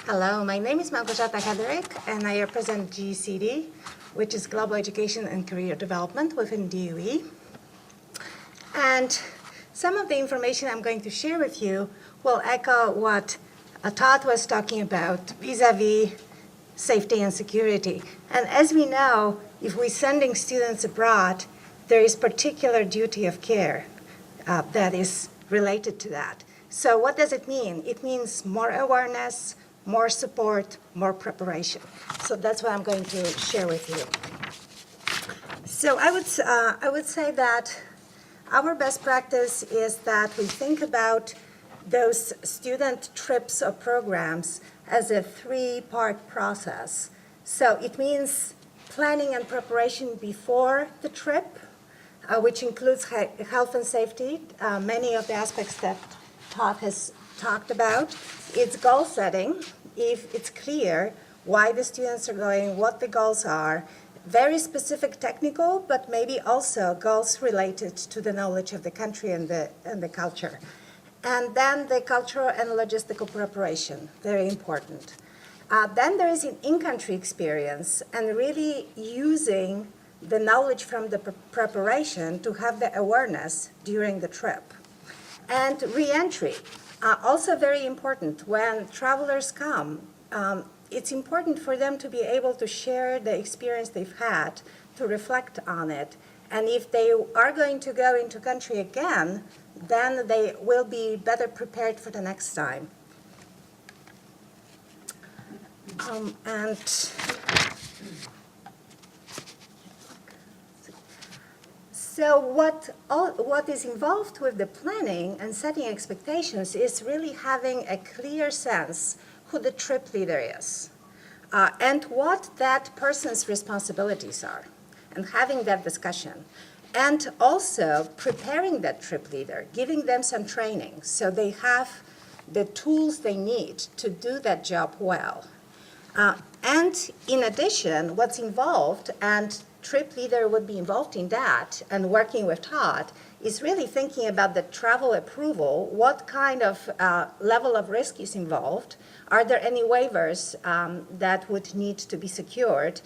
Hello, my name is Małgorzata Kaderek, and I represent GCD, which is Global Education and Career Development within DOE. And some of the information I'm going to share with you will echo what Todd was talking about vis-a-vis safety and security. And as we know, if we're sending students abroad, there is particular duty of care that is related to that. So what does it mean? It means more awareness, more support, more preparation. So that's what I'm going to share with you. So I would say that our best practice is that we think about those student trips or programs as a three-part process. So it means planning and preparation before the trip, which includes health and safety, many of the aspects that Todd has talked about. It's goal setting, if it's clear why the students are going, what the goals are, very specific technical, but maybe also goals related to the knowledge of the country and the culture. And then the cultural and logistical preparation, very important. Then there is an in-country experience and really using the knowledge from the preparation to have the awareness during the trip. And re-entry, also very important. When travelers come, it's important for them to be able to share the experience they've had, to reflect on it. And if they are going to go into country again, then they will be better prepared for the next time. So what is involved with the planning and setting expectations is really having a clear sense who the trip leader is and what that person's responsibilities are, and having that discussion. And also preparing that trip leader, giving them some training so they have the tools they need to do that job well. And in addition, what's involved, and trip leader would be involved in that, and working with Todd, is really thinking about the travel approval, what kind of level of risk is involved, are there any waivers that would need to be secured,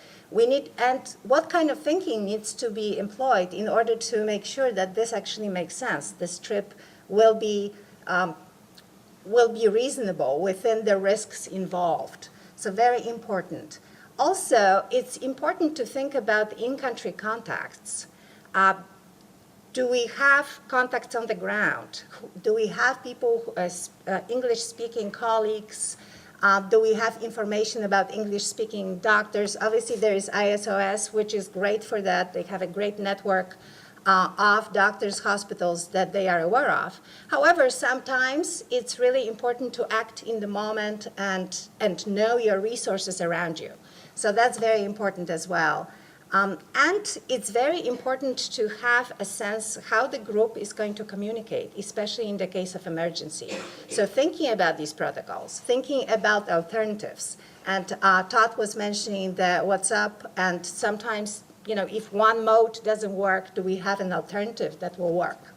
and what kind of thinking needs to be employed in order to make sure that this actually makes sense. This trip will be reasonable within the risks involved. So very important. Also, it's important to think about in-country contacts. Do we have contacts on the ground? Do we have people, English-speaking colleagues? Do we have information about English-speaking doctors? Obviously, there is ISOS, which is great for that. They have a great network of doctors, hospitals that they are aware of. However, sometimes it's really important to act in the moment and know your resources around you. So that's very important as well. And it's very important to have a sense how the group is going to communicate, especially in the case of emergency. So thinking about these protocols, thinking about alternatives. And Todd was mentioning the WhatsApp, and sometimes, if one mode doesn't work, do we have an alternative that will work?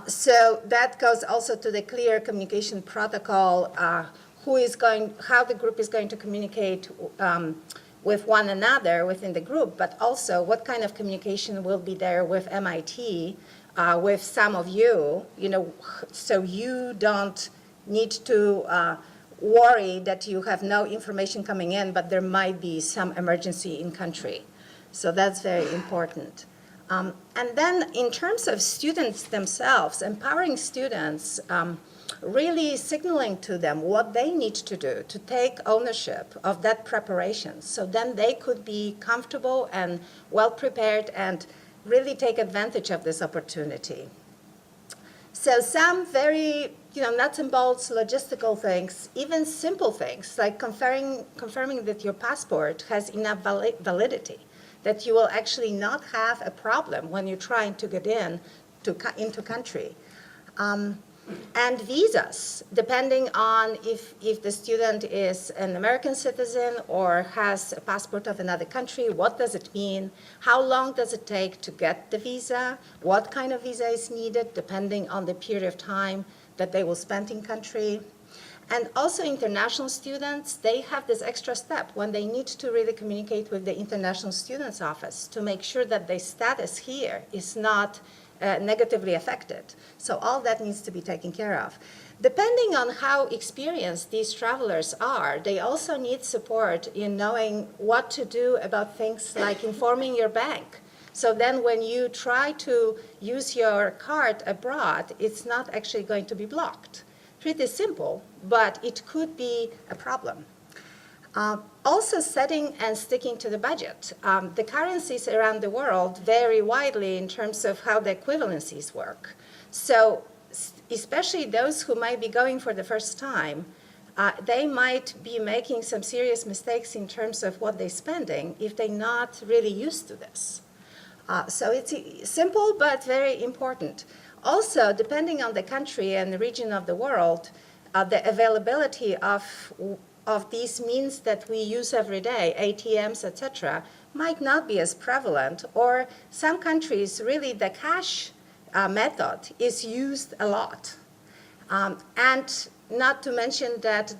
So that goes also to the clear communication protocol, how the group is going to communicate with one another within the group, but also what kind of communication will be there with MIT, with some of you, so you don't need to worry that you have no information coming in, but there might be some emergency in country. So that's very important. And then in terms of students themselves, empowering students, really signaling to them what they need to do to take ownership of that preparation, so then they could be comfortable and well prepared and really take advantage of this opportunity. So some very, nuts and bolts logistical things, even simple things like confirming that your passport has enough validity, that you will actually not have a problem when you're trying to get into country. And visas, depending on if the student is an American citizen or has a passport of another country, what does it mean? How long does it take to get the visa? What kind of visa is needed, depending on the period of time that they will spend in country? And also international students, they have this extra step when they need to really communicate with the International Students Office to make sure that their status here is not negatively affected. So all that needs to be taken care of. Depending on how experienced these travelers are, they also need support in knowing what to do about things like informing your bank. So then when you try to use your card abroad, it's not actually going to be blocked. Pretty simple, but it could be a problem. Also setting and sticking to the budget. The currencies around the world vary widely in terms of how the equivalencies work. So especially those who might be going for the first time, they might be making some serious mistakes in terms of what they're spending if they're not really used to this. So it's simple but very important. Also, depending on the country and the region of the world, the availability of these means that we use every day, ATMs, etc., might not be as prevalent, or some countries, really the cash method is used a lot. And not to mention that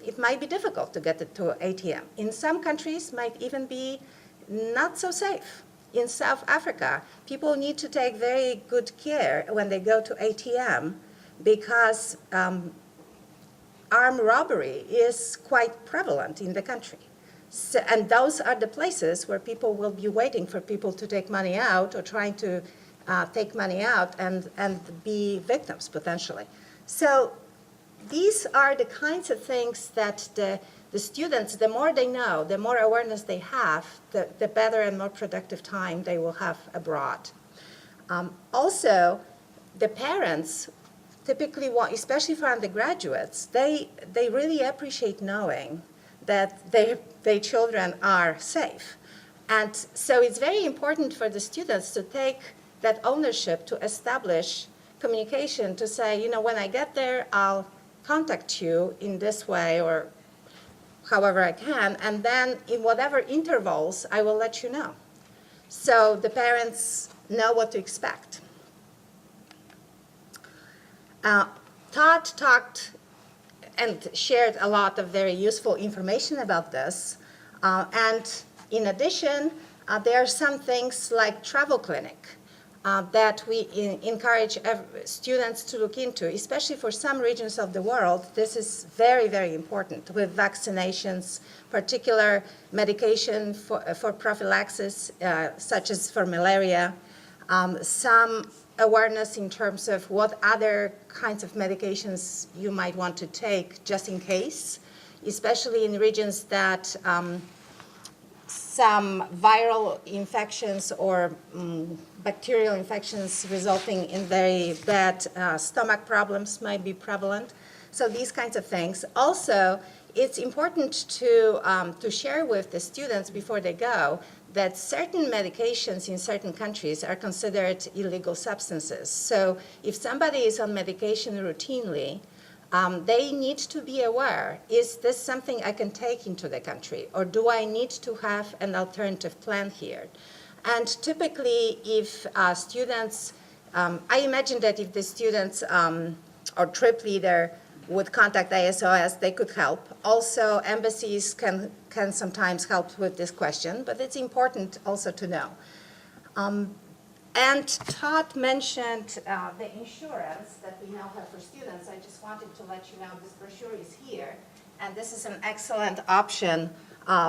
it might be difficult to get it to ATM. In some countries, might even be not so safe. In South Africa, people need to take very good care when they go to ATM because armed robbery is quite prevalent in the country. So, and those are the places where people will be waiting for people to take money out or trying to take money out and be victims potentially. So these are the kinds of things that the students, the more they know, the more awareness they have, the better and more productive time they will have abroad. Also, the parents typically want, especially for undergraduates, they really appreciate knowing that their children are safe. And so it's very important for the students to take that ownership to establish communication, to say, you know, when I get there, I'll contact you in this way or however I can, and then in whatever intervals, I will let you know. So the parents know what to expect. Todd talked and shared a lot of very useful information about this. And in addition, there are some things like travel clinic that we encourage students to look into, especially for some regions of the world. This is very, very important with vaccinations, particular medication for prophylaxis, such as for malaria, some awareness in terms of what other kinds of medications you might want to take just in case, especially in regions that some viral infections or bacterial infections resulting in very bad stomach problems might be prevalent. So these kinds of things. Also, it's important to share with the students before they go that certain medications in certain countries are considered illegal substances. So if somebody is on medication routinely, they need to be aware, is this something I can take into the country, or do I need to have an alternative plan here? And typically, if students, I imagine that if the students or trip leader would contact ISOS, they could help. Also, embassies can sometimes help with this question, but it's important also to know. And Todd mentioned the insurance that we now have for students. I just wanted to let you know this brochure is here, and this is an excellent option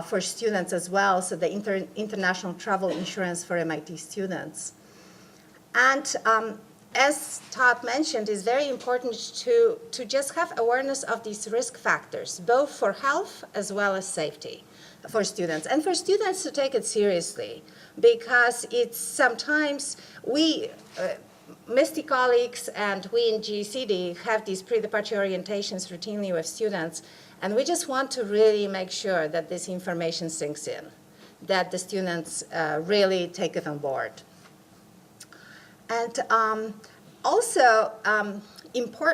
for students as well, so the international travel insurance for MIT students. And as Todd mentioned, it's very important to just have awareness of these risk factors, both for health as well as safety for students, and for students to take it seriously, because it's sometimes we, Misty colleagues and we in GCD have these pre-departure orientations routinely with students, and we just want to really make sure that this information sinks in, that the students really take it on board. And also,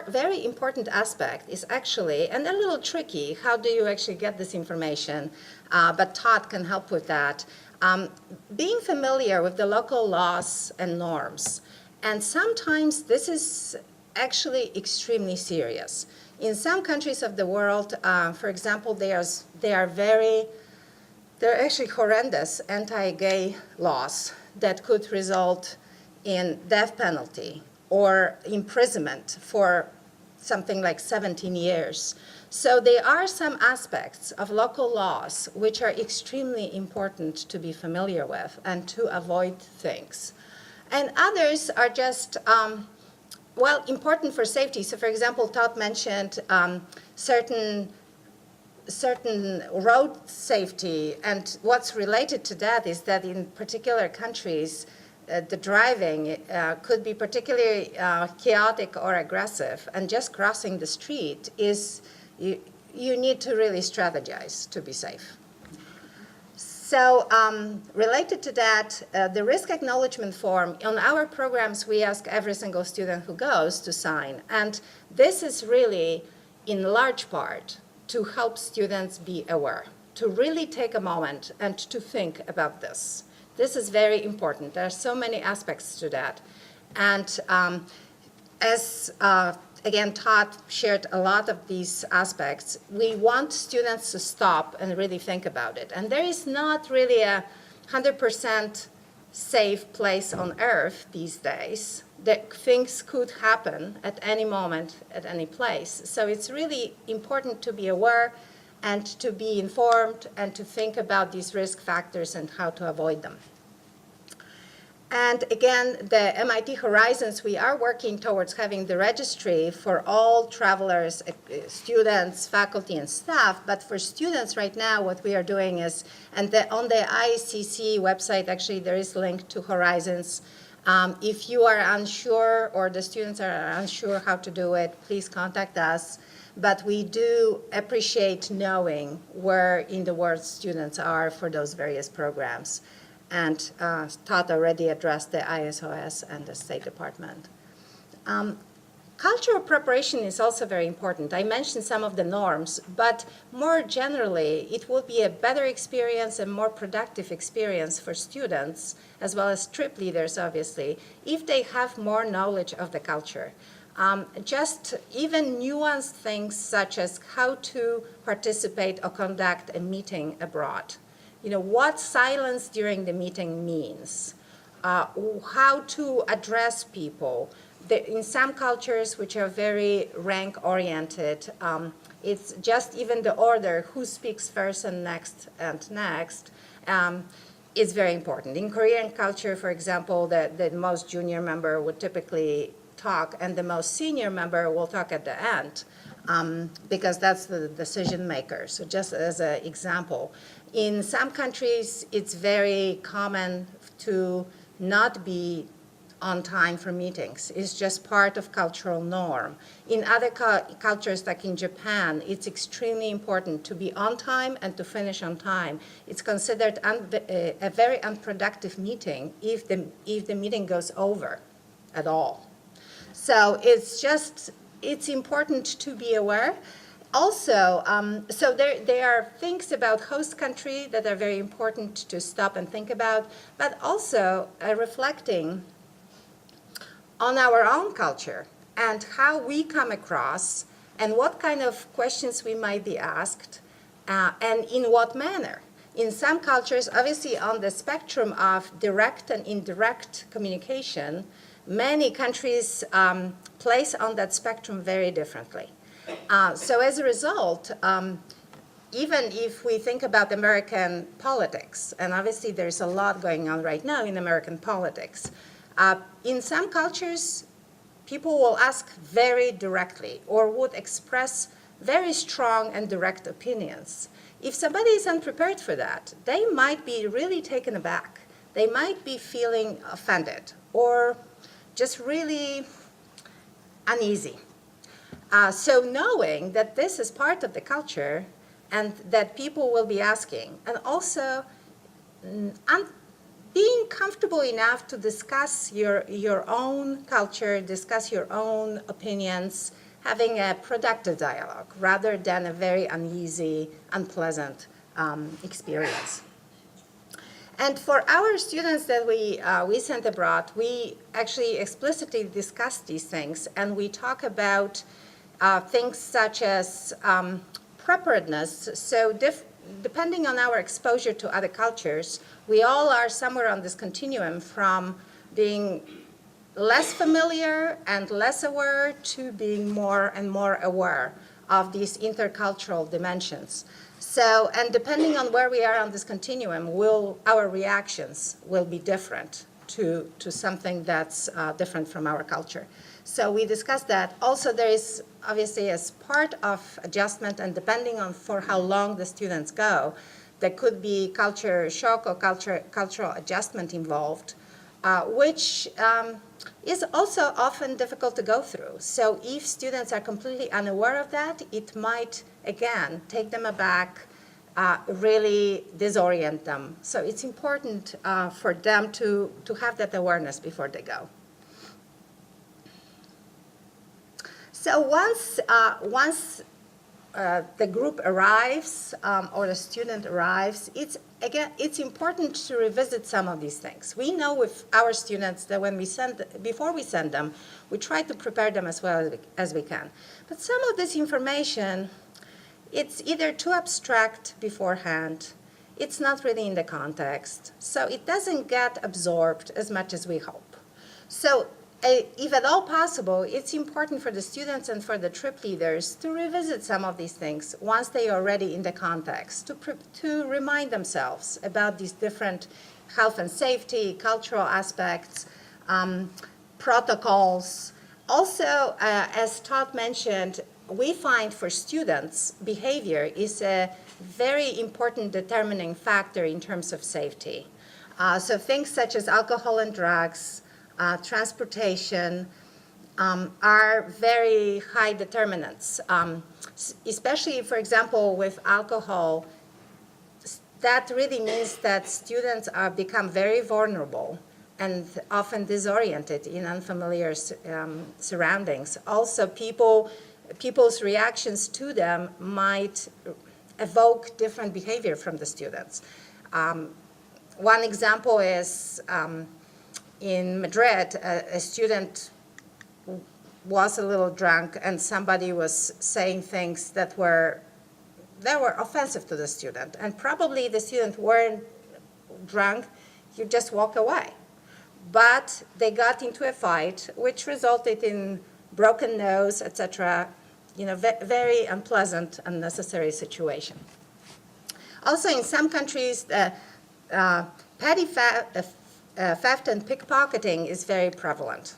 very important aspect is actually, and a little tricky, how do you actually get this information? But Todd can help with that. Being familiar with the local laws and norms. And sometimes this is actually extremely serious. In some countries of the world, for example, there are actually horrendous anti-gay laws that could result in death penalty or imprisonment for something like 17 years. So there are some aspects of local laws which are extremely important to be familiar with and to avoid things. And others are just, well, important for safety. So for example, Todd mentioned certain road safety, and what's related to that is that in particular countries, the driving could be particularly chaotic or aggressive, and just crossing the street is, you need to really strategize to be safe. So related to that, the risk acknowledgement form, on our programs, we ask every single student who goes to sign. And this is really, in large part, to help students be aware, to really take a moment and to think about this. This is very important. There are so many aspects to that. And as again, Todd shared a lot of these aspects. We want students to stop and really think about it. And there is not really a 100% safe place on earth these days. That things could happen at any moment, at any place. So it's really important to be aware and to be informed and to think about these risk factors and how to avoid them. And again, the MIT Horizons, we are working towards having the registry for all travelers, students, faculty, and staff. But for students right now, what we are doing is, and on the ICC website, actually, there is a link to Horizons. If you are unsure or the students are unsure how to do it, please contact us. But we do appreciate knowing where in the world students are for those various programs. And Todd already addressed the ISOS and the State Department. Cultural preparation is also very important. I mentioned some of the norms, but more generally, it will be a better experience and more productive experience for students, as well as trip leaders, obviously, if they have more knowledge of the culture. Just even nuanced things such as how to participate or conduct a meeting abroad. You know, what silence during the meeting means, how to address people. In some cultures which are very rank-oriented, it's just even the order, who speaks first and next, is very important. In Korean culture, for example, the most junior member would typically talk, and the most senior member will talk at the end, because that's the decision maker. So just as an example. In some countries, it's very common to not be on time for meetings. It's just part of cultural norm. In other cultures, like in Japan, it's extremely important to be on time and to finish on time. It's considered a very unproductive meeting if the meeting goes over at all. So it's important to be aware. Also, so there are things about host country that are very important to stop and think about, but also reflecting on our own culture and how we come across and what kind of questions we might be asked and in what manner. In some cultures, obviously on the spectrum of direct and indirect communication, many countries place on that spectrum very differently. So as a result, even if we think about American politics, and obviously there's a lot going on right now in American politics, in some cultures, people will ask very directly or would express very strong and direct opinions. If somebody is unprepared for that, they might be really taken aback. They might be feeling offended or just really uneasy. So knowing that this is part of the culture and that people will be asking, and also being comfortable enough to discuss your own culture, discuss your own opinions, having a productive dialogue rather than a very uneasy, unpleasant experience. And for our students that we sent abroad, we actually explicitly discuss these things, and we talk about things such as preparedness. So depending on our exposure to other cultures, we all are somewhere on this continuum from being less familiar and less aware to being more and more aware of these intercultural dimensions. So, and depending on where we are on this continuum, our reactions will be different to something that's different from our culture. So we discussed that. Also, there is obviously as part of adjustment, and depending on for how long the students go, there could be culture shock or cultural adjustment involved, which is also often difficult to go through. So if students are completely unaware of that, it might, again, take them aback, really disorient them. So it's important for them to have that awareness before they go. So once the group arrives or the student arrives, it's important to revisit some of these things. We know with our students that before we send them, we try to prepare them as well as we can. But some of this information, it's either too abstract beforehand, it's not really in the context, so it doesn't get absorbed as much as we hope. So if at all possible, it's important for the students and for the trip leaders to revisit some of these things once they are already in the context, to remind themselves about these different health and safety, cultural aspects, protocols. Also, as Todd mentioned, we find for students, behavior is a very important determining factor in terms of safety. So things such as alcohol and drugs, transportation are very high determinants. Especially, for example, with alcohol, that really means that students become very vulnerable and often disoriented in unfamiliar surroundings. Also, people's reactions to them might evoke different behavior from the students. One example is in Madrid, a student was a little drunk and somebody was saying things that were offensive to the student. And probably the student weren't drunk, you just walk away. But they got into a fight, which resulted in broken nose, etc. Very unpleasant, unnecessary situation. Also, in some countries, petty theft and pickpocketing is very prevalent.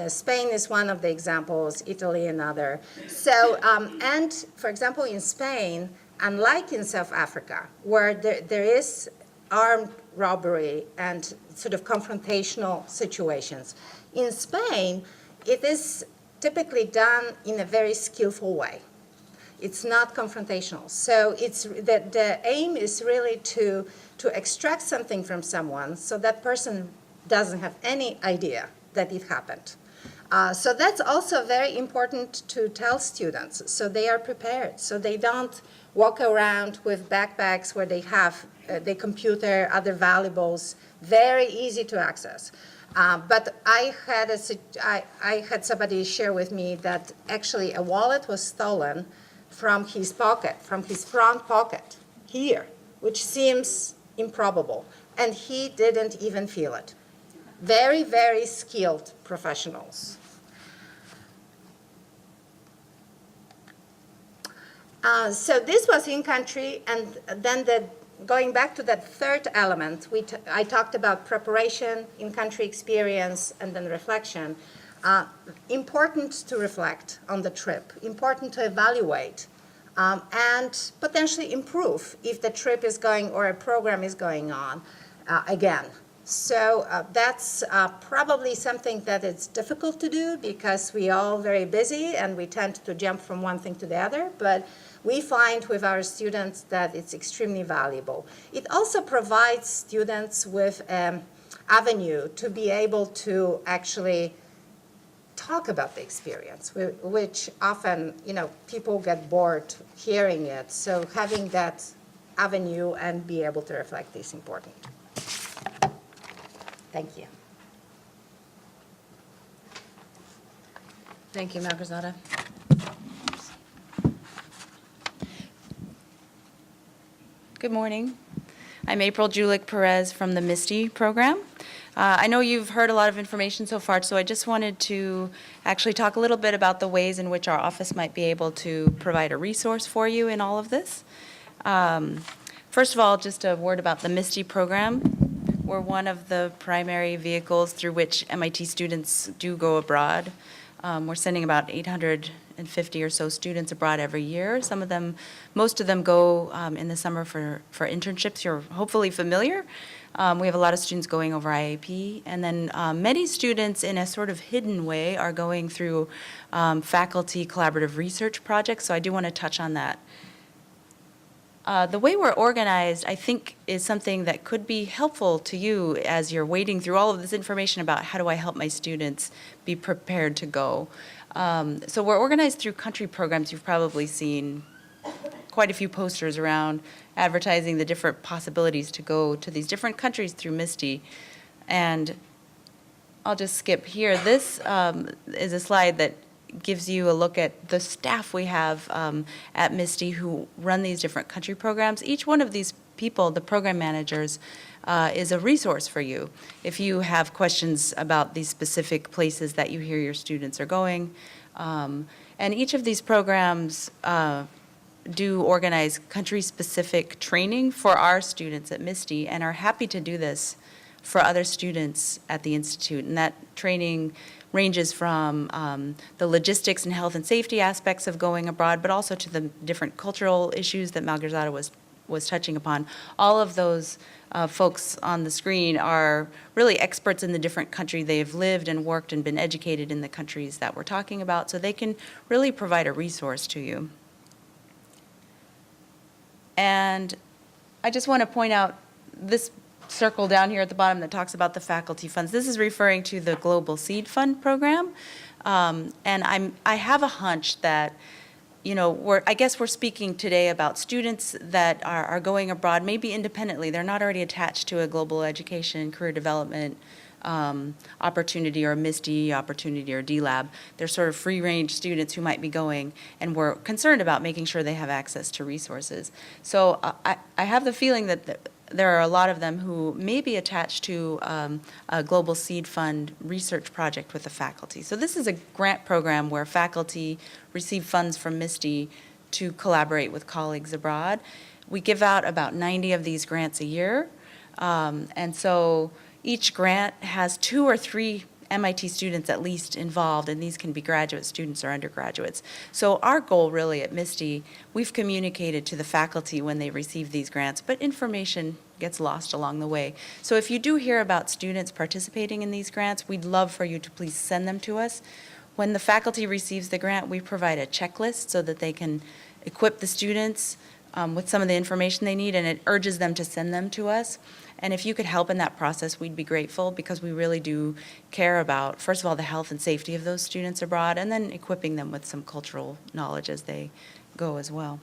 Spain is one of the examples, Italy another. So, and for example, in Spain, unlike in South Africa, where there is armed robbery and sort of confrontational situations, in Spain, it is typically done in a very skillful way. It's not confrontational. So the aim is really to extract something from someone so that person doesn't have any idea that it happened. So that's also very important to tell students so they are prepared, so they don't walk around with backpacks where they have their computer, other valuables, very easy to access. But I had somebody share with me that actually a wallet was stolen from his pocket, from his front pocket here, which seems improbable. And he didn't even feel it. Very, very skilled professionals. So this was in country, and then going back to that third element, I talked about preparation, in-country experience, and then reflection. Important to reflect on the trip, important to evaluate, and potentially improve if the trip is going or a program is going on again. So that's probably something that it's difficult to do because we are all very busy and we tend to jump from one thing to the other, but we find with our students that it's extremely valuable. It also provides students with an avenue to be able to actually talk about the experience, which often, people get bored hearing it. So having that avenue and be able to reflect is important. Thank you. Thank you, Malgorzata. Good morning. I'm April Julik Perez from the MISTI program. I know you've heard a lot of information so far, so I just wanted to actually talk a little bit about the ways in which our office might be able to provide a resource for you in all of this. First of all, just a word about the MISTI program. We're one of the primary vehicles through which MIT students do go abroad. We're sending about 850 or so students abroad every year. Most of them go in the summer for internships. You're hopefully familiar. We have a lot of students going over IAP, and then many students in a sort of hidden way are going through faculty collaborative research projects, so I do want to touch on that. The way we're organized, I think, is something that could be helpful to you as you're wading through all of this information about how do I help my students be prepared to go. So we're organized through country programs. You've probably seen quite a few posters around advertising the different possibilities to go to these different countries through MISTI. And I'll just skip here. This is a slide that gives you a look at the staff we have at MISTI who run these different country programs. Each one of these people, the program managers, is a resource for you if you have questions about these specific places that you hear your students are going. And each of these programs do organize country-specific training for our students at MISTI and are happy to do this for other students at the Institute. And that training ranges from the logistics and health and safety aspects of going abroad, but also to the different cultural issues that Malgorzata was touching upon. All of those folks on the screen are really experts in the different country. They've lived and worked and been educated in the countries that we're talking about, so they can really provide a resource to you. And I just want to point out this circle down here at the bottom that talks about the faculty funds. This is referring to the Global Seed Fund program. And I have a hunch that, you know, I guess we're speaking today about students that are going abroad, maybe independently. They're not already attached to a global education, career development opportunity or a MISTI opportunity or D-Lab. They're sort of free-range students who might be going, and we're concerned about making sure they have access to resources. So I have the feeling that there are a lot of them who may be attached to a Global Seed Fund research project with the faculty. So this is a grant program where faculty receive funds from MISTI to collaborate with colleagues abroad. We give out about 90 of these grants a year, and so each grant has 2 or 3 MIT students at least involved, and these can be graduate students or undergraduates. So our goal really at MISTI, we've communicated to the faculty when they receive these grants, but information gets lost along the way. So if you do hear about students participating in these grants, we'd love for you to please send them to us. When the faculty receives the grant, we provide a checklist so that they can equip the students with some of the information they need, and it urges them to send them to us. And if you could help in that process, we'd be grateful, because we really do care about, first of all, the health and safety of those students abroad, and then equipping them with some cultural knowledge as they go as well.